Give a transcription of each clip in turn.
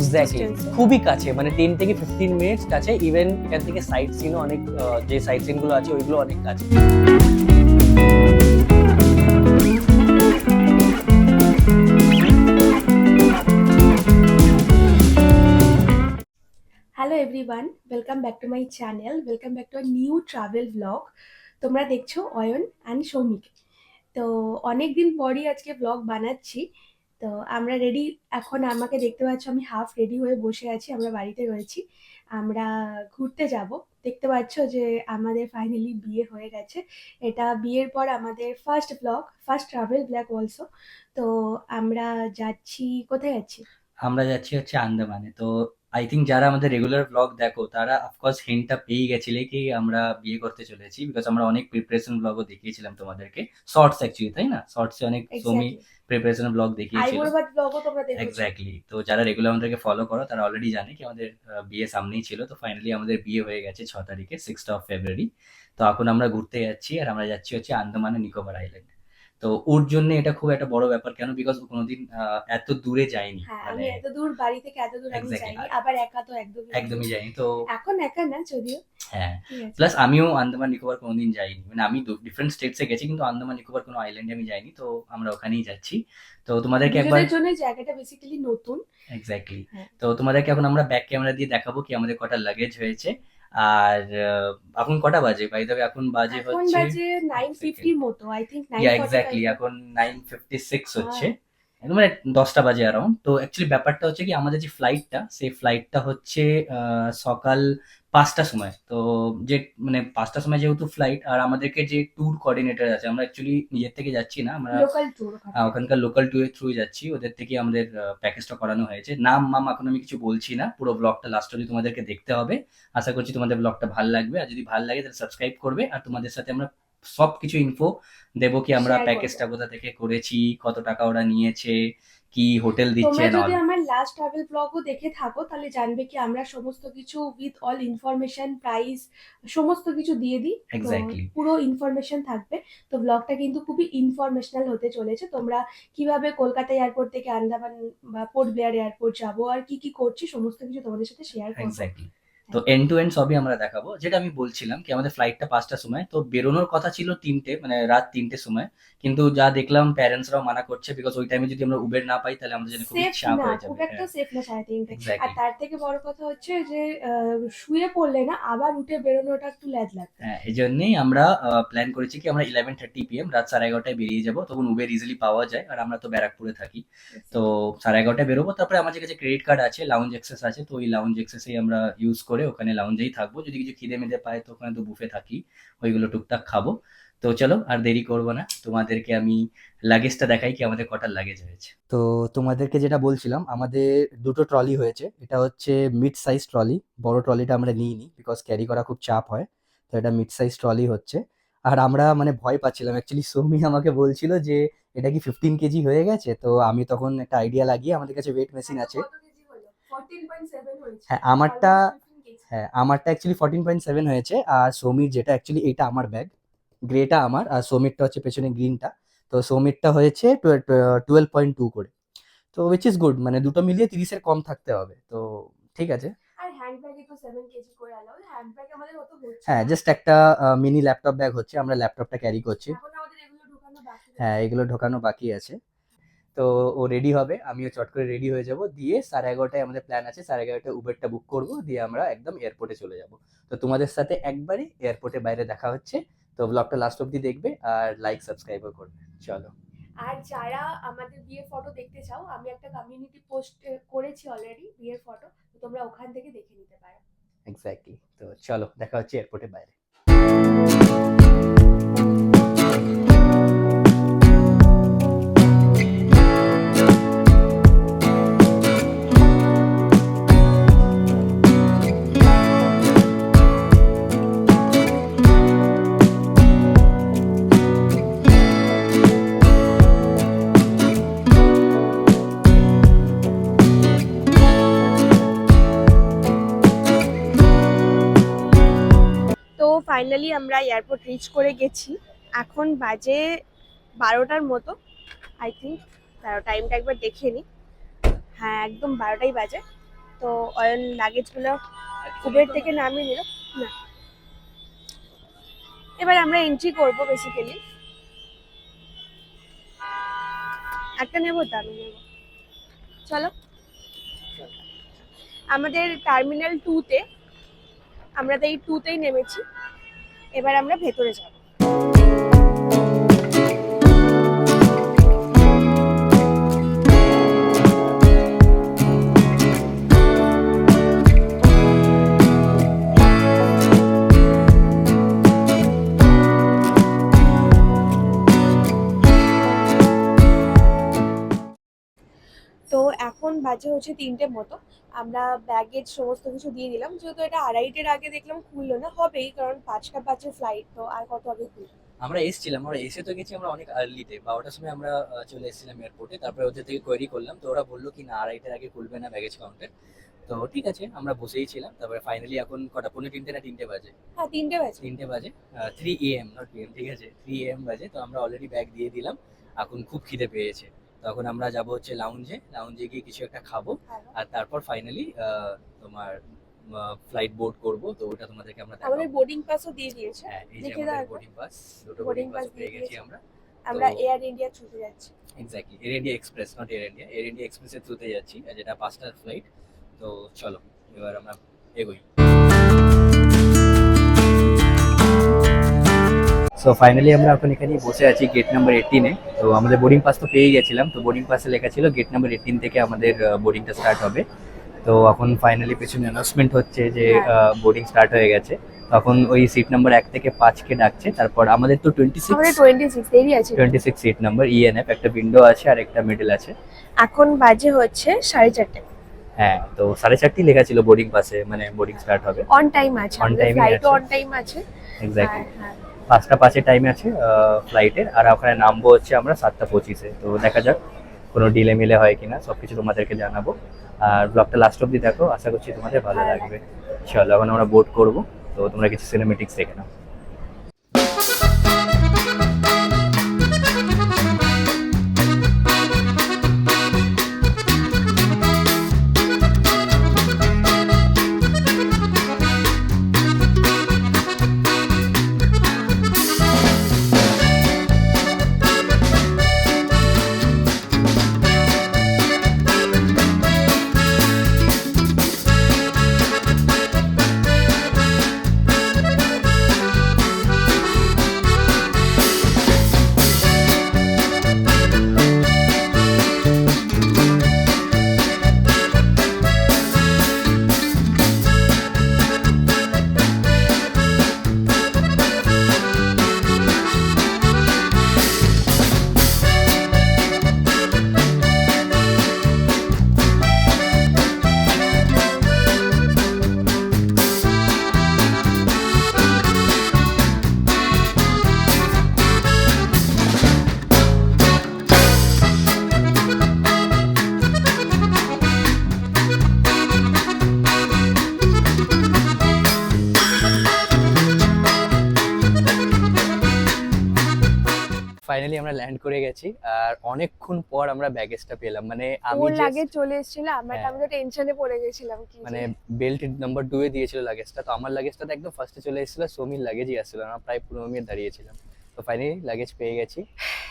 Exactly, ডিস্টেন্সে। খুবই কাছে, মানে 10 থেকে 15 মিনিটস কাছে। ইভেন এখান থেকে সাইট সিনও অনেক, যে সাইট সিন গুলো আছে ওইগুলো অনেক কাছে। Hello everyone, welcome back to my channel, welcome back to a new travel blog. তোমরা দেখছো অয়ন অ্যান্ড সৌমিক। তো অনেক দিন পরই আজকে ব্লগ বানাচ্ছি। তো আমরা রেডি, এখন আমাকে দেখতে পাচ্ছ আমি হাফ রেডি হয়ে বসে আছি, আমরা বাড়িতে রয়েছি, আমরা ঘুরতে যাব। দেখতে পাচ্ছ যে আমাদের ফাইনালি বিয়ে হয়ে গেছে। এটা বিয়ের পর আমাদের first blog, first travel blog also. তো আমরা যাচ্ছি, কোথায় যাচ্ছি? আমরা যাচ্ছি হচ্ছে আন্দামানে। তো আই থিঙ্ক যারা আমাদের রেগুলার ব্লগ দেখো তারা অফকোর্স হিন্টটা পেয়ে গেছিলে কি আমরা বিয়ে করতে চলেছি, বিকজ আমরা অনেক প্রিপারেশন ব্লগও দেখিয়েছিলাম তোমাদেরকে, শর্টস অ্যাকচুয়ালি, তাই না? শর্টসে অনেক সৌমি এক্স্যাক্টলি, প্রিপারেশন ব্লগ দেখিয়েছিল। আইবুড়ো ভাত ব্লগও তোমরা দেখেছো। এক্স্যাক্টলি, তো যারা রেগুলার আমাদেরকে ফলো করো তারা অলরেডি জানে কি আমাদের বিয়ে সামনেই ছিল। তো ফাইনালি আমাদের বিয়ে হয়ে গেছে 6 তারিখে, 6 February। তো এখন আমরা ঘুরতে যাচ্ছি, আর আমরা যাচ্ছি হচ্ছে আন্দামানে নিকোবর আইল্যান্ড। তো ওর জন্য এটা খুব একটা বড় ব্যাপার, কেন? বিকজ ও কোনোদিন এত দূরে যায়নি, হ্যাঁ, মানে আমি এত দূর, বাড়ি থেকে এত দূর আমি এক্স্যাক্টলি যাইনি, আবার একা তো একদমই একদমই যায়নি। তো এখন একা না যদিও। হ্যাঁ, ঠিক আছে। প্লাস আমিও আন্দামান নিকোবর কোনোদিন যাইনি, মানে আমি ডিফারেন্ট স্টেটসে গেছি কিন্তু আন্দামান নিকোবর কোনো আইল্যান্ডে আমি যাইনি। তো আমরা ওখানেই যাচ্ছি। তো তোমাদেরকে একবার দুজনের জন্য জায়গাটা বেসিক্যালি নতুন। এক্স্যাক্টলি, হ্যাঁ, তো তোমাদেরকে এখন আমরা ব্যাক ক্যামেরা দিয়ে দেখাবো কি আমাদের কটা লাগেজ হয়েছে। আর এখন কটা বাজে? বাই দ্য ওয়ে এখন বাজে এখন হচ্ছে বাজে 9:50 মতো, আই থিঙ্ক এক্স্যাক্টলি 9:45। এখন 9:56 হচ্ছে, হ্যাঁ, একদম মানে 10টা বাজে অ্যারাউন্ড। তো অ্যাকচুয়ালি ব্যাপারটা হচ্ছে কি আমাদের যে ফ্লাইটটা, সেই ফ্লাইটটা হচ্ছে সকাল 5টার সময়। তো যে মানে 5টার সময় যেহেতু ফ্লাইট, আর আমাদেরকে যে ট্যুর কোঅর্ডিনেটর আছে, আমরা অ্যাকচুয়ালি নিজের থেকে যাচ্ছি না, আমরা লোকাল ট্যুর ওখানে। ওখানকার লোকাল ট্যুরের থ্রু যাচ্ছি, ওদের থেকে আমাদের প্যাকেজটা করানো হয়েছে। নাম মাম এখন আমি কিছু বলছি না, পুরো ব্লগটা লাস্ট অবধি তোমাদেরকে দেখতে হবে। আশা করছি তোমাদের ব্লগটা ভালো লাগবে, আর যদি ভালো লাগে তাহলে সাবস্ক্রাইব করবে। আর তোমাদের সাথে আমরা সব কিছু ইনফো দেবো কি আমরা শেয়ার করবো। প্যাকেজটা কোথা থেকে করেছি, কত টাকা ওরা নিয়েছে, কি হোটেল দিচ্ছে তোমরা না। যদি আমার লাস্ট ট্রাভেল ব্লগও দেখে থাকো তাহলে জানবে কি আমরা সমস্ত কিছু উইথ অল ইনফরমেশন, প্রাইস, সমস্ত কিছু দিয়ে দিই। তো এক্স্যাক্টলি পুরো ইনফরমেশন থাকবে। তো ব্লগটা কিন্তু খুবই ইনফরমেশনাল হতে চলেছে। তোমরা কিভাবে কলকাতা এয়ারপোর্ট থেকে আন্দামান বা পোর্ট ব্লেয়ার এয়ারপোর্ট যাবো, আর কি কি করছি, সমস্ত কিছু তোমাদের সাথে শেয়ার করবো। এক্স্যাক্টলি তো এন্ড টু এন্ড সবই আমরা দেখাবো। যেটা আমি বলছিলাম কি আমাদের ফ্লাইটটা 5টার সময়, তো বেরোনোর কথা ছিল 3টে, মানে রাত 3টের সময়। কিন্তু যা দেখলাম প্যারেন্টসরাও মানা করছে, বিকজ ওই টাইমে যদি আমরা উবের না পাই তাহলে আমাদের জন্য খুবই সেফ চাপ না, হয়ে খুব যাবে। একটা সেফ না 3:30। আর এক্স্যাক্টলি, তার থেকে বড় কথা হচ্ছে যে শুয়ে পড়লে না আবার উঠে বেরোনোটা একটু ল্যাজ লাগবে। হ্যাঁ, এই জন্যই আমরা প্ল্যান করেছি কি আমরা 11:30 PM রাত 11:30টায় বেরিয়ে যাবো, তখন উবের ইজিলি পাওয়া যায়, আর আমরা তো ব্যারাকপুরে থাকি। তো 11:30টায় বেরোবো, তারপরে আমাদের কাছে ক্রেডিট কার্ড আছে, লাউঞ্জ অ্যাক্সেস আছে, তো ওই লাউঞ্জ অ্যাক্সেসেই আমরা ইউজ করে ওখানে লাউঞ্জেই থাকবো। যদি কিছু খিদে মিদে পায় তো ওখানে তো বুফে থাকি, ওইগুলো টুকটাক খাবো। তো চলো আর দেরি করবো না, তোমাদেরকে আমি লাগেজটা দেখাই কি আমাদের কটার লাগেজ হয়েছে। তো তোমাদেরকে যেটা বলছিলাম, আমাদের দুটো ট্রলি হয়েছে। এটা হচ্ছে মিড সাইজ ট্রলি, বড় ট্রলিটা আমরা নিইনি বিকজ ক্যারি করা খুব চাপ হয়। তো এটা মিড সাইজ ট্রলি হচ্ছে। আর আমরা মানে ভয় পাচ্ছিলাম অ্যাকচুয়ালি, সৌমি আমাকে বলছিল যে এটা কি 15 কেজি হয়ে গেছে। তো আমি তখন একটা আইডিয়া লাগিয়ে, আমাদের কাছে ওয়েট মেশিন আছে। কত কেজি হলো? 14.7 হয়েছে। হ্যাঁ আমারটা, অলমোস্ট 15 কেজি। হ্যাঁ আমারটা অ্যাকচুয়ালি 14.7 হয়েছে। আর সৌমির যেটা অ্যাকচুয়ালি এটা আমার ব্যাগ, গ্রেটা আমার, আর সৌমিরটা হচ্ছে পেছনে গ্রিনটা। তো সৌমিরটা হয়েছে 12.2 করে। তো উইচ ইজ গুড, মানে দুটো মিলিয়ে 30-এর কম থাকতে হবে। তো ঠিক আছে। আর হ্যান্ডব্যাগে তো 7 কেজি করে অ্যালাউ। হ্যান্ডব্যাগ আমাদের অত হচ্ছে হ্যাঁ, না। জাস্ট একটা মিনি ল্যাপটপ ব্যাগ হচ্ছে, আমরা ল্যাপটপটা ক্যারি করছি। এখন আমাদের এগুলো ঢোকানো বাকি হ্যাঁ, রয়েছে। এগুলো ঢোকানো বাকি আছে। তো ও রেডি হবে, আমিও চট করে রেডি হয়ে যাব, দিয়ে 11:30টায় আমাদের প্ল্যান আছে, 11:30টায় উবেরটা বুক করব, দিয়ে আমরা একদম এয়ারপোর্টে চলে যাব। তো তোমাদের সাথে একবারই এয়ারপোর্টে বাইরে দেখা হচ্ছে। তো ব্লগটা লাস্ট অব্দি দেখবে, আর লাইক সাবস্ক্রাইবও করবে। চলো। আর যারা আমাদের বিয়ের ফটো দেখতে চাও, আমি একটা কমিউনিটি পোস্ট করেছি অলরেডি বিয়ের ফটো, তো তোমরা ওখান থেকে দেখে নিতে পারো। এক্স্যাক্টলি, তো চলো দেখা হচ্ছে এয়ারপোর্টে বাইরে। তো ফাইনালি আমরা এয়ারপোর্ট রিচ করে গেছি। এখন বাজে 12টার মতো, আই থিঙ্ক। টাইমটা একবার দেখে নি। হ্যাঁ, একদম 12টাই বাজে। তো অয়ন লাগেজগুলো উবের থেকে নামিয়ে নিল। না, এবার আমরা এন্ট্রি করব বেসিক্যালি। একটা নেবো তো, আমি নেবো। চলো, আমাদের টার্মিনাল 2-তে, আমরা তো এই 2-তেই নেমেছি। এবার আমরা ভেতরে যাব। তো এখন বাজে হচ্ছে 3টে মতো। আমরা ব্যাগেজ সমস্ত কিছু দিয়ে দিলাম, যেহেতু এটা 2:30-এর আগে দেখলাম খুললো না, হবেই কারণ 5টা 5-এ ফ্লাইট, তো আর কত আগে খুলবে। আমরা এসে তো গেছি আমরা অনেক আর্লিতে, 12টার সময় আমরা চলে এসেছিলাম এয়ারপোর্টে। তারপরে ওদের থেকে কোয়েরি করলাম, তো ওরা বললো কি না 2:30-এর আগে খুলবে না ব্যাগেজ কাউন্টার। তো ঠিক আছে, আমরা বসেই ছিলাম। তারপরে ফাইনালি এখন কটা, 2:45 না 3টে বাজে? হ্যাঁ, 3টে বাজে। 3টে বাজে, 3 AM নট PM, ঠিক আছে 3 AM বাজে। তো আমরা অলরেডি ব্যাগ দিয়ে দিলাম, এখন খুব খিদে পেয়েছে। তখন আমরা যাব হচ্ছে লাউঞ্জে গিয়ে কিছু একটা খাবো, আর তারপর ফাইনালি তোমার ফ্লাইট বোর্ড করব। তো ওটা তোমাদেরকে আমরা দেখাবো। আমাদের বোর্ডিং পাসও দিয়ে দিয়েছে। হ্যাঁ, এই যে দেখে আমাদের দাও, বোর্ডিং পাস, দুটো বোর্ডিং বোর্ডিং পাস পাস পেয়ে দিয়ে গেছি দিয়েছে। আমরা। আমরা তো- এয়ার ইন্ডিয়া থ্রুতে যাচ্ছি। Exactly, air India express, not air India এক্সপ্রেসের থ্রুতে যাচ্ছি, আর যেটা 5টার ফ্লাইট। তো চলো এবার আমরা এগোই। সো ফাইনালি আমরা এখন এখানে বসে আছি গেট নাম্বার 18-এ। তো আমাদের বোর্ডিং পাস তো পেয়ে গেছিলাম, তো বোর্ডিং পাসে লেখা ছিল গেট নাম্বার 18 থেকে আমাদের বোর্ডিংটা স্টার্ট হবে। তো এখন ফাইনালি পেছনে অ্যানাউন্সমেন্ট হচ্ছে যে বোর্ডিং স্টার্ট হয়ে গেছে। তখন ওই সিট নাম্বার 1 থেকে 5-কে ডাকছে। তারপর আমাদের তো আমাদের 26 দেরি আছে। 26 সিট নাম্বার ENF, একটা উইন্ডো আছে আর একটা মিডল আছে। এখন বাজে হচ্ছে 4:30। হ্যাঁ, তো 4:30 লেখা ছিল বোর্ডিং পাসে, মানে বোর্ডিং স্টার্ট হবে। অন টাইম আছে, On আমাদের time-ই ফ্লাইটও আছে। অন টাইম আছে। এক্স্যাক্টলি, হ্যাঁ, 5টা 5-এ টাইম আছে ফ্লাইটের, আর ওখানে নামবো হচ্ছে আমরা 7টা 25-এ। তো দেখা যাক কোনো ডিলে মিলে হয় কিনা, সবকিছু তোমাদেরকে জানাবো। আর ব্লগটা লাস্ট অব্দি দেখো, আশা করছি তোমাদের ভালো ভালো লাগবে। চলো এখন আমরা বোর্ড করবো, তো তোমরা কিছু সিনেমেটিক্স দেখে নাও। ফাইনালি আমরা ল্যান্ড করে গেছি, আর অনেকক্ষণ পর আমরা ব্যাগেজটা পেলাম। মানে আমি ওর just- লাগেজ চলে এসেছিল, আমরা হ্যাঁ। তো টেনশনে পড়ে গেছিলাম কি মানে বেল্ট নাম্বার 2 এ দিয়েছিল লাগেজটা, তো আমার লাগেজটা তো একদম ফার্স্টে চলে এসেছিল, সৌমির লাগেজই আসছিল না, প্রায় 15 মিনিট দাঁড়িয়েছিলাম। তো ফাইনালি লাগেজ পেয়ে গেছি।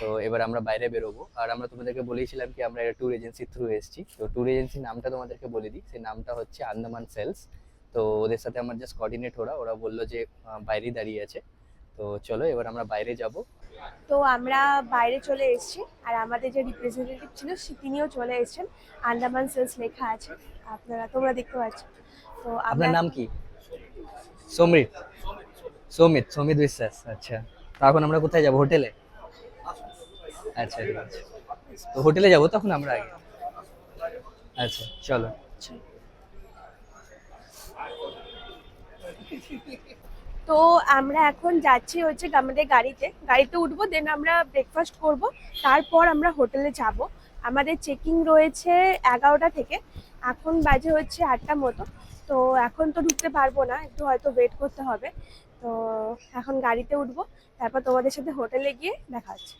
তো এবার আমরা বাইরে বেরোবো, আর আমরা তোমাদেরকে বলেছিলাম কি আমরা একটা ট্যুর এজেন্সির থ্রু এসেছি। তো ট্যুর এজেন্সির নামটা তোমাদেরকে বলে দিই, সেই নামটা হচ্ছে আন্দামান সেলস। তো ওদের সাথে আমার জাস্ট কোঅর্ডিনেট ওরা বললো যে বাইরেই দাঁড়িয়ে আছে। তো চলো এবার আমরা বাইরে যাব। তো আমরা বাইরে চলে এসেছি, আর আমাদের যে রিপ্রেজেন্টেটিভ ছিল তিনিও চলে এসেছেন। আন্দামান সেলস লেখা আছে, তোমরা দেখতে পাচ্ছ। তো আপনার নাম কি? সৌমিত বিশ্বাস। আচ্ছা, তো এখন আমরা কোথায় যাব? হোটেলে? আচ্ছা ঠিক আছে, তো হোটেলে যাবো তখন আমরা আগে। আচ্ছা চলো। তো আমরা এখন যাচ্ছি হচ্ছে আমাদের গাড়িতে উঠবো, দেন আমরা ব্রেকফাস্ট করব, তারপর আমরা হোটেলে যাব। আমাদের চেকিং রয়েছে 11টা থেকে, এখন বাজে হচ্ছে 8টা মতো। তো এখন তো ঢুকতে পারবো না, একটু হয়তো ওয়েট করতে হবে। তো এখন গাড়িতে উঠবো, তারপর তোমাদের সাথে হোটেলে গিয়ে দেখা হচ্ছে।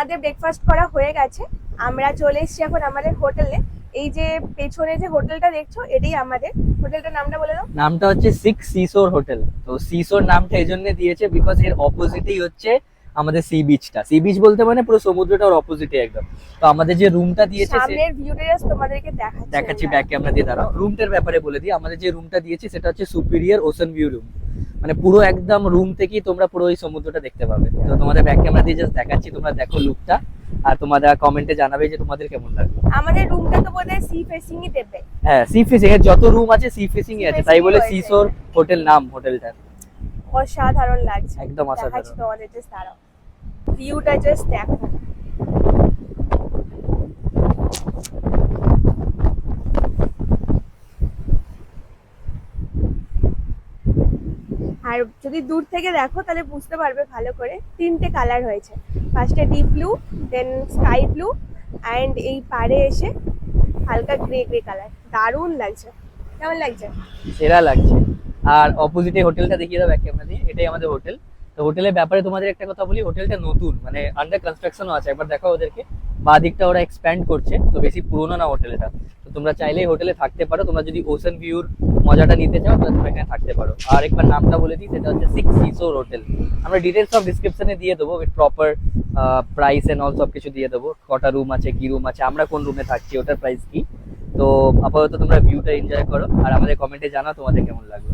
আমাদের ব্রেকফাস্ট করা হয়ে গেছে, আমরা চলে এসেছি এখন আমাদের হোটেলে। এই যে পেছনে যে হোটেলটা দেখছো এটাই আমাদের হোটেলটার নামটা বলে দাও। নামটা হচ্ছে 6 সিসোর হোটেল। তো সিসোর নামটা এই জন্য দিয়েছে বিকজ এর অপোজিটেই হচ্ছে আমাদের সি বিচটা। সি বিচ বলতে মানে পুরো সমুদ্রটা ওর অপোজিটে একদম। তো আমাদের যে রুমটা দিয়েছে সামনের ভিউটা জাস্ট তোমাদেরকে দেখাচ্ছি, ব্যাক ক্যামেরা দিয়ে দাঁড়াও। রুমটার ব্যাপারে বলে দিই, আমাদের যে রুমটা দিয়েছে সেটা হচ্ছে সুপিরিয়র ওশান ভিউ রুম। মানে পুরো একদম রুম থেকেই তোমরা পুরো ওই সমুদ্রটা দেখতে পাবে। তো তোমাদের ব্যাক ক্যামেরা দিয়ে জাস্ট দেখাচ্ছি, তোমরা দেখো লুকটা, আর তোমাদের কমেন্টে জানাবে যে তোমাদের কেমন লাগবে। আমাদের রুমটা তো বোধহয় সি ফেসিং ই দেবে। হ্যাঁ, সি ফেসিং এর যত রুম আছে সি ফেসিং এ আছে, তাই বলে সিসোর হোটেল নাম হোটেলটার। অসাধারণ লাগছে, একদম দেখাচ্ছি অসাধারণ। তোমাদের, জাস্ট দাঁড়াও, ভিউটা জাস্ট দেখো। আর যদি দূর থেকে দেখো তাহলে বুঝতে পারবে ভালো করে, তিনটে কালার হয়েছে। ফার্স্টে deep blue, then sky blue, and এই পাড়ে এসে হালকা গ্রে গ্রে কালার। দারুণ লাগছে, কেমন লাগছে? সেরা লাগছে। আর অপোজিটে হোটেলটা দেখিয়ে দাও ব্যাক ক্যামেরা দিয়ে, এটাই আমাদের হোটেল। তো হোটেলের ব্যাপারে তোমাদের একটা কথা বলি, হোটেলটা নতুন, মানে আন্ডার কনস্ট্রাকশনও আছে। একবার দেখো ওদেরকে, বাঁ দিকটা ওরা এক্সপ্যান্ড করছে, তো বেশি পুরোনো না হোটেলটা। তো তোমরা চাইলেই হোটেলে থাকতে পারো, তোমরা যদি ওশান ভিউর মজাটা নিতে চাও তাহলে তোমরা এখানে থাকতে পারো। আর একবার নামটা বলে দিই, সেটা হচ্ছে 6 সিসোর হোটেল। আমরা ডিটেলস সব ডিসক্রিপশনে দিয়ে দেবো, with proper price and all সব কিছু দিয়ে দেবো, কটা রুম আছে, কি রুম আছে, আমরা কোন রুমে থাকছি, ওটার প্রাইস কি। তো আপাতত তোমরা ভিউটা এনজয় করো, আর আমাদের কমেন্টে জানাও তোমাদের কেমন লাগলো।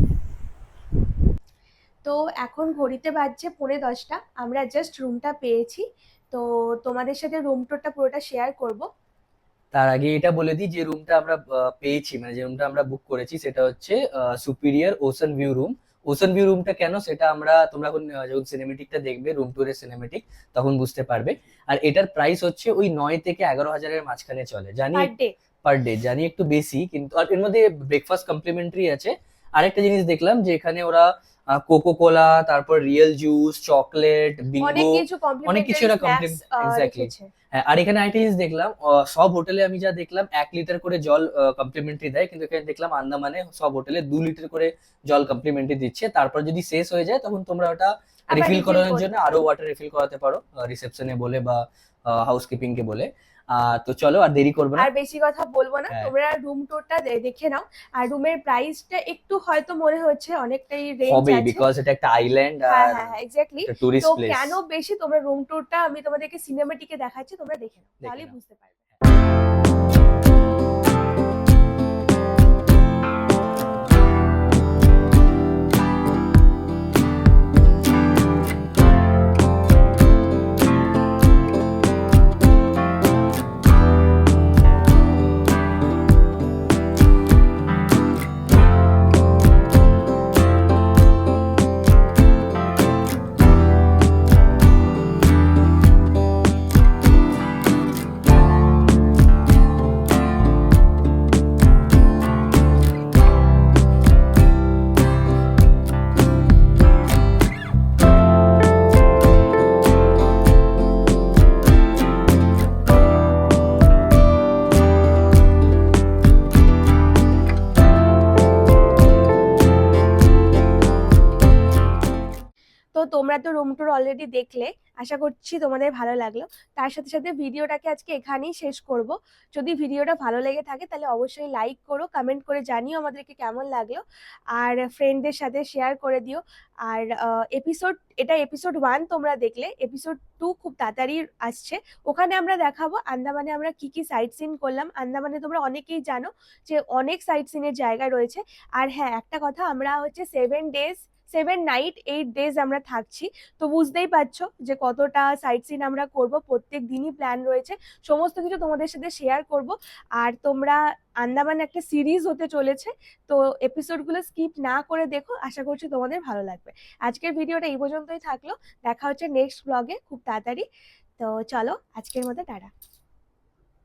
তো এখন ঘড়িতে বাজছে 10:45, আমরা জাস্ট রুমটা পেয়েছি। তো তোমাদের সাথে রুম টুরটা পুরোটা শেয়ার করব। তার আগে এটা বলে দিই, যে রুমটা আমরা পেয়েছি, মানে যে রুমটা আমরা বুক করেছি, সেটা হচ্ছে superior ocean view room. Ocean view রুমটা কেন, সেটা তোমরা যখন সিনেমেটিকটা দেখবে, রুম টুরের সিনেমেটিক, তখন বুঝতে পারবে। আর এটার প্রাইস হচ্ছে ওই 9 থেকে 11 হাজারের মাঝখানে চলে, জানি পার ডে। পার ডে, জানি একটু বেশি, কিন্তু আর এর মধ্যে ব্রেকফাস্ট কমপ্লিমেন্টারি আছে। আরেকটা জিনিস দেখলাম যে এখানে ওরা কোকো কোলা, তারপর রিয়েল জুস, চকলেট, অনেক বিঙ্গো, কিছু অনেক কিছু এরা এক্স্যাক্টলি। হ্যাঁ, আর এখানে আরেকটা জিনিস দেখলাম, সব হোটেলে আমি যা দেখলাম 1 লিটার করে জল কমপ্লিমেন্টারি দেয়, কিন্তু এখানে দেখলাম আন্দামানে সব হোটেলে 2 লিটার করে জল কমপ্লিমেন্টারি দিচ্ছে। তারপর যদি শেষ হয়ে যায় তখন তোমরা ওটা আবার রিফিল refill করানোর করতে জন্য পারো। আরো ওয়াটার রিফিল করাতে পারো, রিসেপশনে বলে বা হাউসকিপিং কে বলে। তো চলো আর দেরি করবো না। আর বেশি কথা বলবো না, হ্যাঁ। তোমরা রুম টুরটা দেখে নাও। আর রুমের প্রাইসটা একটু হয়তো মনে হচ্ছে অনেকটাই রেঞ্জ হবেই, আছে। বিকজ এটা একটা আইল্যান্ড হ্যাঁ আর হ্যাঁ হ্যাঁ, এক্স্যাক্টলি। একটা তো টুরিস্ট প্লেস। কেন বেশি, তোমরা রুম টুরটা আমি তোমাদেরকে সিনেমেটিকে দেখাচ্ছি, তোমরা দেখে নাও, তাহলেই নাও। বুঝতে পারবে। তো তোমরা তো রুম টুর অলরেডি দেখলে, আশা করছি তোমাদের ভালো লাগলো। তার সাথে সাথে ভিডিওটাকে আজকে এখানেই শেষ করব। যদি ভিডিওটা ভালো লেগে থাকে তাহলে অবশ্যই লাইক করো, কমেন্ট করে জানিও আমাদেরকে কেমন লাগলো, আর ফ্রেন্ডদের সাথে শেয়ার করে দিও। আর এটা এপিসোড 1 তোমরা দেখলে, এপিসোড 2 খুব তাড়াতাড়ি আসছে। ওখানে আমরা দেখাবো আন্দামানে আমরা কি কি সাইট সিন করলাম। আন্দামানে তোমরা অনেকেই জানো যে অনেক সাইট সিনের জায়গা রয়েছে। আর হ্যাঁ, একটা কথা, আমরা হচ্ছে 7 নাইট 8 ডেজ আমরা থাকছি। তো বুঝতেই পারছো যে কতটা সাইট সিন আমরা করব, প্রত্যেক দিনই প্ল্যান রয়েছে, সমস্ত কিছু তোমাদের সাথে শেয়ার করব। আর তোমরা, আন্দামান একটা সিরিজ হতে চলেছে, তো এপিসোডগুলো স্কিপ না করে দেখো, আশা করছি তোমাদের ভালো লাগবে। আজকের ভিডিওটা এই পর্যন্তই থাকলো, দেখা হচ্ছে নেক্সট ব্লগে খুব তাড়াতাড়ি। তো চলো, আজকের মতো টাটা।